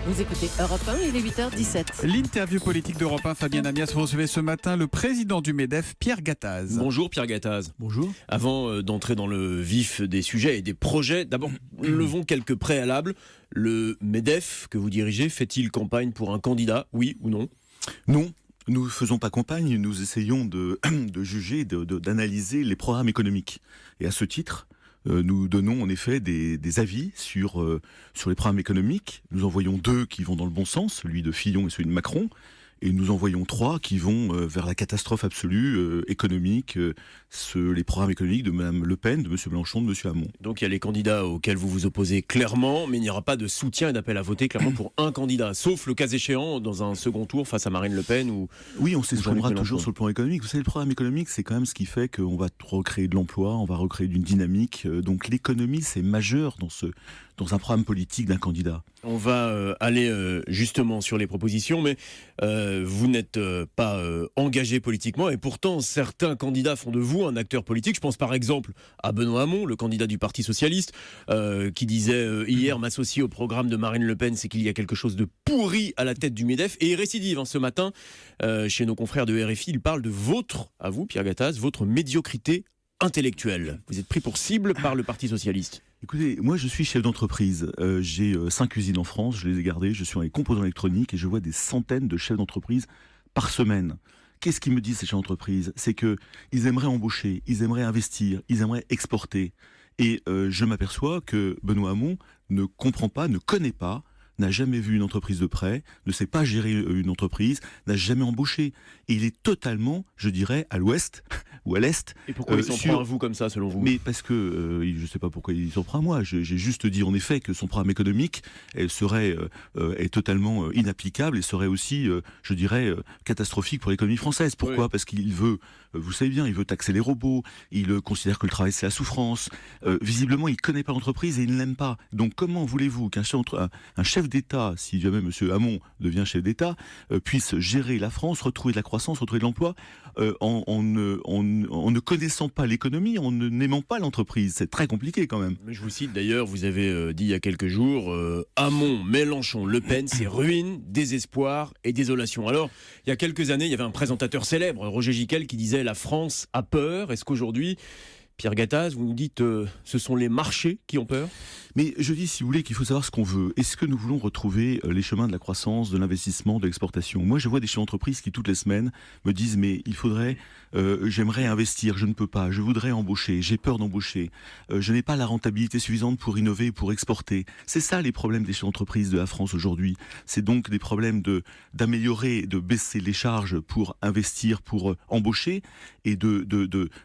Vous écoutez Europe 1, il est 8h17. L'interview politique d'Europe 1, Fabien Amias, vous recevez ce matin le président du MEDEF, Pierre Gattaz. Bonjour Pierre Gattaz. Bonjour. Avant d'entrer dans le vif des sujets et des projets, d'abord levons quelques préalables. Le MEDEF que vous dirigez fait-il campagne pour un candidat, oui ou non ? Non. Nous ne faisons pas campagne, nous essayons de juger, d'analyser les programmes économiques. Et à ce titre, nous donnons en effet des avis sur les programmes économiques. Nous en voyons 2 qui vont dans le bon sens, celui de Fillon et celui de Macron. Et nous en voyons 3 qui vont vers la catastrophe absolue économique, les programmes économiques de Mme Le Pen, de M. Mélenchon, de M. Hamon. Donc il y a les candidats auxquels vous vous opposez clairement, mais il n'y aura pas de soutien et d'appel à voter clairement pour un candidat, sauf le cas échéant dans un second tour face à Marine Le Pen ou... Oui, on s'exprimera toujours sur le plan économique. Vous savez, le programme économique, c'est quand même ce qui fait qu'on va recréer de l'emploi, on va recréer d'une dynamique. Donc l'économie, c'est majeur dans un programme politique d'un candidat. On va aller justement sur les propositions, mais vous n'êtes pas engagé politiquement et pourtant certains candidats font de vous un acteur politique. Je pense par exemple à Benoît Hamon, le candidat du Parti Socialiste, qui disait hier m'associer au programme de Marine Le Pen, c'est qu'il y a quelque chose de pourri à la tête du MEDEF. Et il récidive ce matin chez nos confrères de RFI, il parle de à vous Pierre Gattaz, votre médiocrité intellectuelle. Vous êtes pris pour cible par le Parti Socialiste. Écoutez, moi je suis chef d'entreprise, j'ai 5 usines en France, je les ai gardées, je suis dans les composants électroniques et je vois des centaines de chefs d'entreprise par semaine. Qu'est-ce qu'ils me disent ces chefs d'entreprise ? C'est qu'ils aimeraient embaucher, ils aimeraient investir, ils aimeraient exporter. Et je m'aperçois que Benoît Hamon ne comprend pas, ne connaît pas, n'a jamais vu une entreprise de près, ne sait pas gérer une entreprise, n'a jamais embauché. Et il est totalement, je dirais, à l'ouest ou à l'est. Et pourquoi il s'en prend à vous comme ça, selon vous ? Mais parce que, je ne sais pas pourquoi il s'en prend à moi. J'ai juste dit en effet que son programme économique est totalement inapplicable et serait aussi, je dirais, catastrophique pour l'économie française. Pourquoi ? Parce qu'il veut, vous savez bien, il veut taxer les robots, il considère que le travail c'est la souffrance. Visiblement, il ne connaît pas l'entreprise et il ne l'aime pas. Donc comment voulez-vous qu'un chef d'État, si jamais M. Hamon devient chef d'État, puisse gérer la France, retrouver de la croissance, retrouver de l'emploi, en ne connaissant pas l'économie, en n'aimant pas l'entreprise. C'est très compliqué quand même. Mais je vous cite d'ailleurs, vous avez dit il y a quelques jours, Hamon, Mélenchon, Le Pen, c'est ruine, désespoir et désolation. Alors, il y a quelques années, il y avait un présentateur célèbre, Roger Giquel, qui disait « La France a peur ». Est-ce qu'aujourd'hui, Pierre Gattaz, vous nous dites ce sont les marchés qui ont peur ? Mais je dis, si vous voulez, qu'il faut savoir ce qu'on veut. Est-ce que nous voulons retrouver les chemins de la croissance, de l'investissement, de l'exportation ? Moi, je vois des chefs d'entreprise qui, toutes les semaines, me disent « Mais il faudrait, j'aimerais investir, je ne peux pas, je voudrais embaucher, j'ai peur d'embaucher, je n'ai pas la rentabilité suffisante pour innover, pour exporter. » C'est ça les problèmes des chefs d'entreprise de la France aujourd'hui. C'est donc des problèmes d'améliorer, de baisser les charges pour investir, pour embaucher, et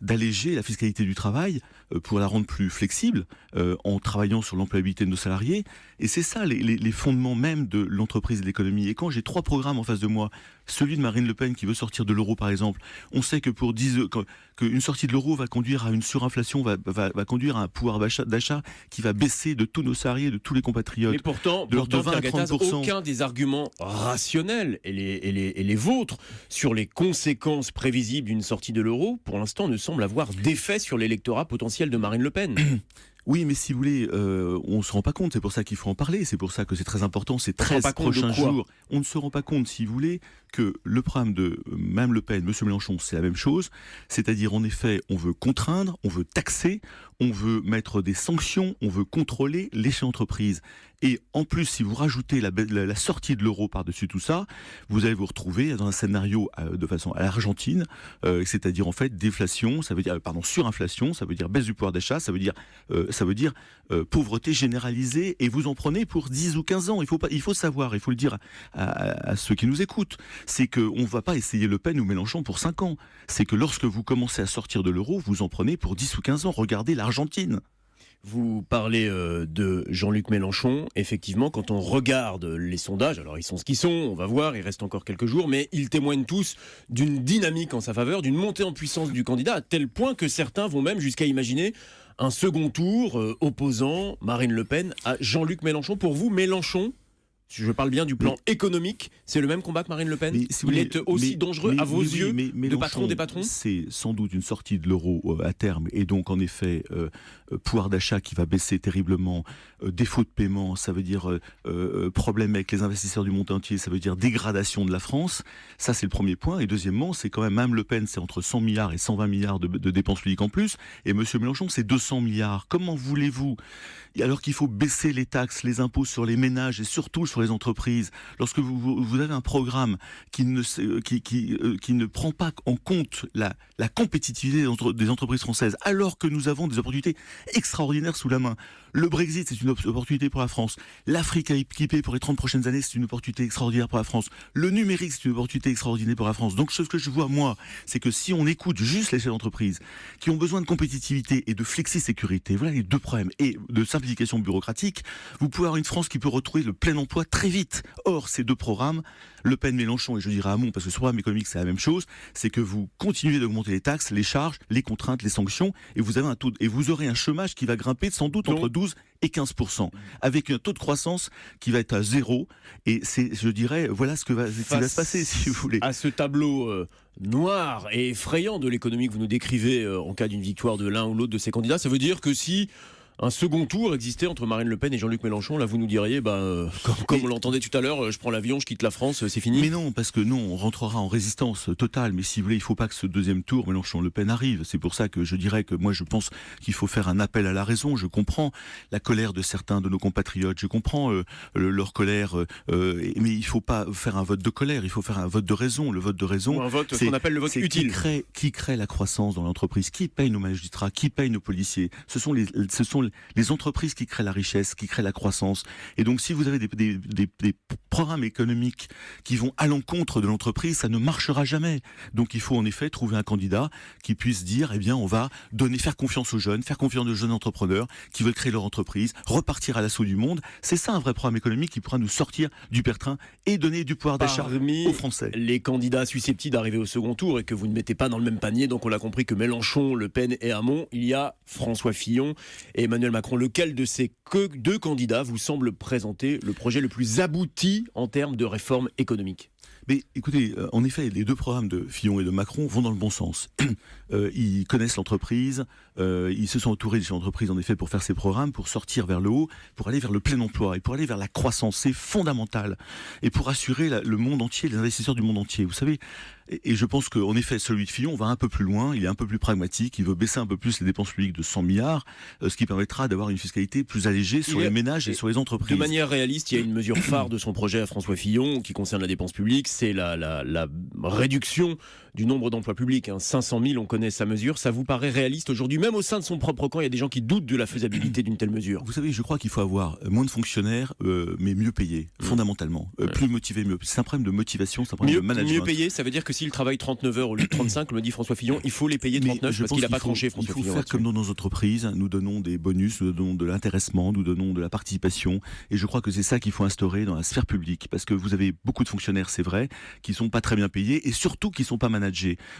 d'alléger la fiscalité du travail pour la rendre plus flexible, en travaillant sur l'employabilité de nos salariés. Et c'est ça les fondements même de l'entreprise et de l'économie. Et quand j'ai 3 programmes en face de moi, celui de Marine Le Pen qui veut sortir de l'euro par exemple, on sait que qu'une sortie de l'euro va conduire à une surinflation, va conduire à un pouvoir d'achat qui va baisser de tous nos salariés, de tous les compatriotes. Et pourtant, de 20 à 30%. Aucun des arguments rationnels et les vôtres sur les conséquences prévisibles d'une sortie de l'euro, pour l'instant, ne semble avoir d'effet sur l'électorat potentiel de Marine Le Pen. Oui, mais si vous voulez, on ne se rend pas compte, c'est pour ça qu'il faut en parler, c'est pour ça que c'est très important, ces 13 prochains jours. On ne se rend pas compte, si vous voulez, que le programme de Mme Le Pen, M. Mélenchon, c'est la même chose, c'est-à-dire en effet, on veut contraindre, on veut taxer, on veut mettre des sanctions, on veut contrôler les chefs d'entreprise. Et en plus, si vous rajoutez la sortie de l'euro par-dessus tout ça, vous allez vous retrouver dans un scénario de façon à l'Argentine, c'est-à-dire en fait déflation, ça veut dire surinflation, ça veut dire baisse du pouvoir d'achat, ça veut dire pauvreté généralisée, et vous en prenez pour 10 ou 15 ans. Il faut savoir, il faut le dire à ceux qui nous écoutent, c'est qu'on ne va pas essayer Le Pen ou Mélenchon pour 5 ans. C'est que lorsque vous commencez à sortir de l'euro, vous en prenez pour 10 ou 15 ans. Regardez l'Argentine. Vous parlez de Jean-Luc Mélenchon. Effectivement, quand on regarde les sondages, alors ils sont ce qu'ils sont, on va voir, il reste encore quelques jours, mais ils témoignent tous d'une dynamique en sa faveur, d'une montée en puissance du candidat, à tel point que certains vont même jusqu'à imaginer un second tour opposant Marine Le Pen à Jean-Luc Mélenchon. Pour vous, Mélenchon je parle bien du plan économique, c'est le même combat que Marine Le Pen. Mais si vous Il voulez, est aussi dangereux à vos yeux de patron des patrons. C'est sans doute une sortie de l'euro à terme, et donc en effet pouvoir d'achat qui va baisser terriblement, défaut de paiement, ça veut dire problème avec les investisseurs du monde entier, ça veut dire dégradation de la France. Ça c'est le premier point. Et deuxièmement, c'est quand même Le Pen, c'est entre 100 milliards et 120 milliards de dépenses publiques en plus, et Monsieur Mélenchon c'est 200 milliards. Comment voulez-vous, alors qu'il faut baisser les taxes, les impôts sur les ménages et surtout sur les entreprises, lorsque vous avez un programme qui ne prend pas en compte la compétitivité des entreprises françaises, alors que nous avons des opportunités extraordinaires sous la main. Le Brexit, c'est une opportunité pour la France. L'Afrique à équiper pour les 30 prochaines années, c'est une opportunité extraordinaire pour la France. Le numérique, c'est une opportunité extraordinaire pour la France. Donc ce que je vois, moi, c'est que si on écoute juste les chefs d'entreprise qui ont besoin de compétitivité et de flexi-sécurité, voilà les deux problèmes, et de simplification bureaucratique, vous pouvez avoir une France qui peut retrouver le plein emploi très vite. Or, ces deux programmes, Le Pen, Mélenchon, et je dirais Hamon, parce que sur le programme économique, c'est la même chose, c'est que vous continuez d'augmenter les taxes, les charges, les contraintes, les sanctions, et vous avez vous aurez un chômage qui va grimper sans doute entre 12 et 15%, avec un taux de croissance qui va être à 0, et je dirais, voilà ce qui va se passer, si vous voulez. À ce tableau noir et effrayant de l'économie que vous nous décrivez en cas d'une victoire de l'un ou l'autre de ces candidats, ça veut dire que si un second tour existait entre Marine Le Pen et Jean-Luc Mélenchon, là vous nous diriez, comme on l'entendait tout à l'heure, je prends l'avion, je quitte la France, c'est fini. Mais non, parce que non, on rentrera en résistance totale. Mais si vous voulez, il ne faut pas que ce deuxième tour, Mélenchon-Le Pen arrive. C'est pour ça que je dirais que moi je pense qu'il faut faire un appel à la raison. Je comprends la colère de certains de nos compatriotes, je comprends leur colère, mais il ne faut pas faire un vote de colère, il faut faire un vote de raison. Le vote de raison, ou un vote, ce qu'on appelle le vote utile. Qui crée la croissance dans l'entreprise, qui paye nos magistrats, qui paye nos policiers. Ce sont les entreprises qui créent la richesse, qui créent la croissance. Et donc, si vous avez des programmes économiques qui vont à l'encontre de l'entreprise, ça ne marchera jamais. Donc, il faut en effet trouver un candidat qui puisse dire, eh bien, on va faire confiance aux jeunes, faire confiance aux jeunes entrepreneurs qui veulent créer leur entreprise, repartir à l'assaut du monde. C'est ça un vrai programme économique qui pourra nous sortir du pétrin et donner du pouvoir d'achat aux Français. Les candidats susceptibles d'arriver au second tour et que vous ne mettez pas dans le même panier, donc on l'a compris que Mélenchon, Le Pen et Hamon, il y a François Fillon et Emmanuel Macron. Lequel de ces deux candidats vous semble présenter le projet le plus abouti en termes de réforme économique ? Mais écoutez, en effet, les deux programmes de Fillon et de Macron vont dans le bon sens. Ils connaissent l'entreprise, ils se sont entourés des entreprises en effet pour faire ces programmes, pour sortir vers le haut, pour aller vers le plein emploi et pour aller vers la croissance. C'est fondamental. Et pour assurer le monde entier, les investisseurs du monde entier. Vous savez, et je pense qu'en effet, celui de Fillon va un peu plus loin, il est un peu plus pragmatique, il veut baisser un peu plus les dépenses publiques de 100 milliards, ce qui permettra d'avoir une fiscalité plus allégée sur les ménages et sur les entreprises. De manière réaliste, il y a une mesure phare de son projet à François Fillon qui concerne la dépense publique, c'est la réduction du nombre d'emplois publics. 500 000, on connaît sa mesure. Ça vous paraît réaliste aujourd'hui? Même au sein de son propre camp, il y a des gens qui doutent de la faisabilité d'une telle mesure. Vous savez, je crois qu'il faut avoir moins de fonctionnaires, mais mieux payés, fondamentalement. Plus motivés, mieux. C'est un problème de motivation, c'est un problème de management. Mieux payés, ça veut dire que s'ils travaillent 39 heures au lieu de 35, me dit François Fillon, il faut les payer 39 parce qu'il n'a pas tranché, François Fillon. Il faut faire comme dans nos entreprises, nous donnons des bonus, nous donnons de l'intéressement, nous donnons de la participation. Et je crois que c'est ça qu'il faut instaurer dans la sphère publique. Parce que vous avez beaucoup de fonctionnaires, c'est vrai, qui ne sont pas très bien payés et surtout qui ne sont pas managés.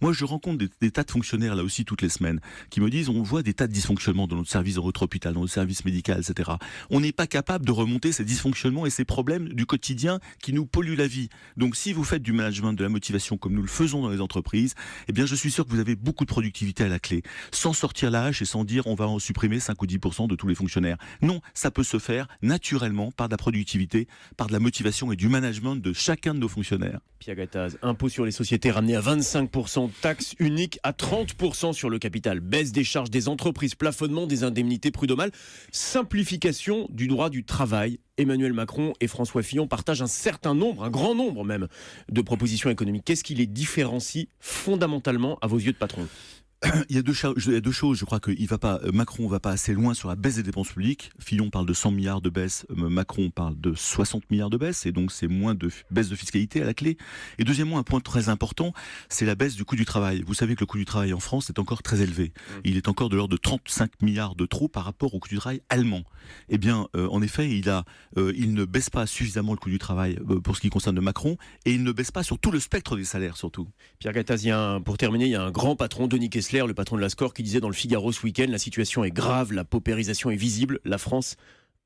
Moi, je rencontre des tas de fonctionnaires, là aussi, toutes les semaines, qui me disent, on voit des tas de dysfonctionnements dans notre service, dans notre hôpital, dans notre service médical, etc. On n'est pas capable de remonter ces dysfonctionnements et ces problèmes du quotidien qui nous polluent la vie. Donc, si vous faites du management, de la motivation, comme nous le faisons dans les entreprises, eh bien, je suis sûr que vous avez beaucoup de productivité à la clé, sans sortir la hache et sans dire, on va en supprimer 5 ou 10% de tous les fonctionnaires. Non, ça peut se faire naturellement par de la productivité, par de la motivation et du management de chacun de nos fonctionnaires. Pierre Gattaz, impôt sur les sociétés ramené à 25%, taxe unique à 30% sur le capital, baisse des charges des entreprises, plafonnement des indemnités prud'homales, simplification du droit du travail. Emmanuel Macron et François Fillon partagent un grand nombre même, de propositions économiques. Qu'est-ce qui les différencie fondamentalement à vos yeux de patron ? Il y a deux choses. Je crois que Macron ne va pas assez loin sur la baisse des dépenses publiques. Fillon parle de 100 milliards de baisse, Macron parle de 60 milliards de baisse, et donc c'est moins de baisse de fiscalité à la clé. Et deuxièmement, un point très important, c'est la baisse du coût du travail. Vous savez que le coût du travail en France est encore très élevé. Il est encore de l'ordre de 35 milliards de trop par rapport au coût du travail allemand. Eh bien, en effet, il ne baisse pas suffisamment le coût du travail pour ce qui concerne Macron, et il ne baisse pas sur tout le spectre des salaires, surtout. Pierre Gattaz, pour terminer, il y a un grand patron, Denis Kessler, le patron de la SCOR, qui disait dans le Figaro ce week-end, la situation est grave, la paupérisation est visible, la France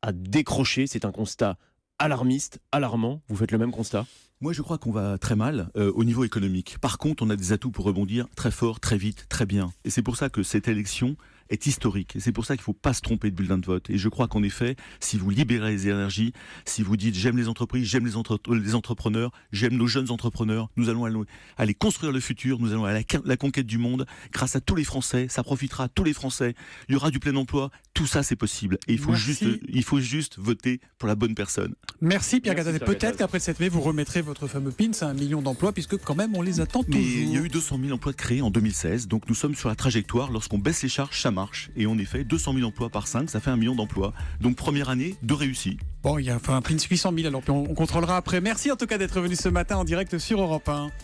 a décroché, c'est un constat alarmiste, alarmant. Vous faites le même constat ? Moi, je crois qu'on va très mal au niveau économique. Par contre, on a des atouts pour rebondir très fort, très vite, très bien. Et c'est pour ça que cette élection est historique. Et c'est pour ça qu'il ne faut pas se tromper de bulletin de vote. Et je crois qu'en effet, si vous libérez les énergies, si vous dites j'aime les entreprises, j'aime les entrepreneurs, j'aime nos jeunes entrepreneurs, nous allons aller construire le futur, nous allons aller à la conquête du monde grâce à tous les Français. Ça profitera à tous les Français. Il y aura du plein emploi. Tout ça, c'est possible. Et il faut juste voter pour la bonne personne. Merci Pierre Merci, Gattaz. Pierre Peut-être Gattaz. qu'après le 7 mai, vous remettrez votre fameux pins à 1 million d'emplois, puisque quand même, on les attend Mais toujours. il y a eu 200 000 emplois créés en 2016, donc nous sommes sur la trajectoire. Lorsqu'on baisse les charges, ça marche. Et en effet, 200 000 emplois par 5, ça fait 1 million d'emplois. Donc première année de réussi. Bon, il y a un pins 800 000, alors puis on contrôlera après. Merci en tout cas d'être venu ce matin en direct sur Europe 1.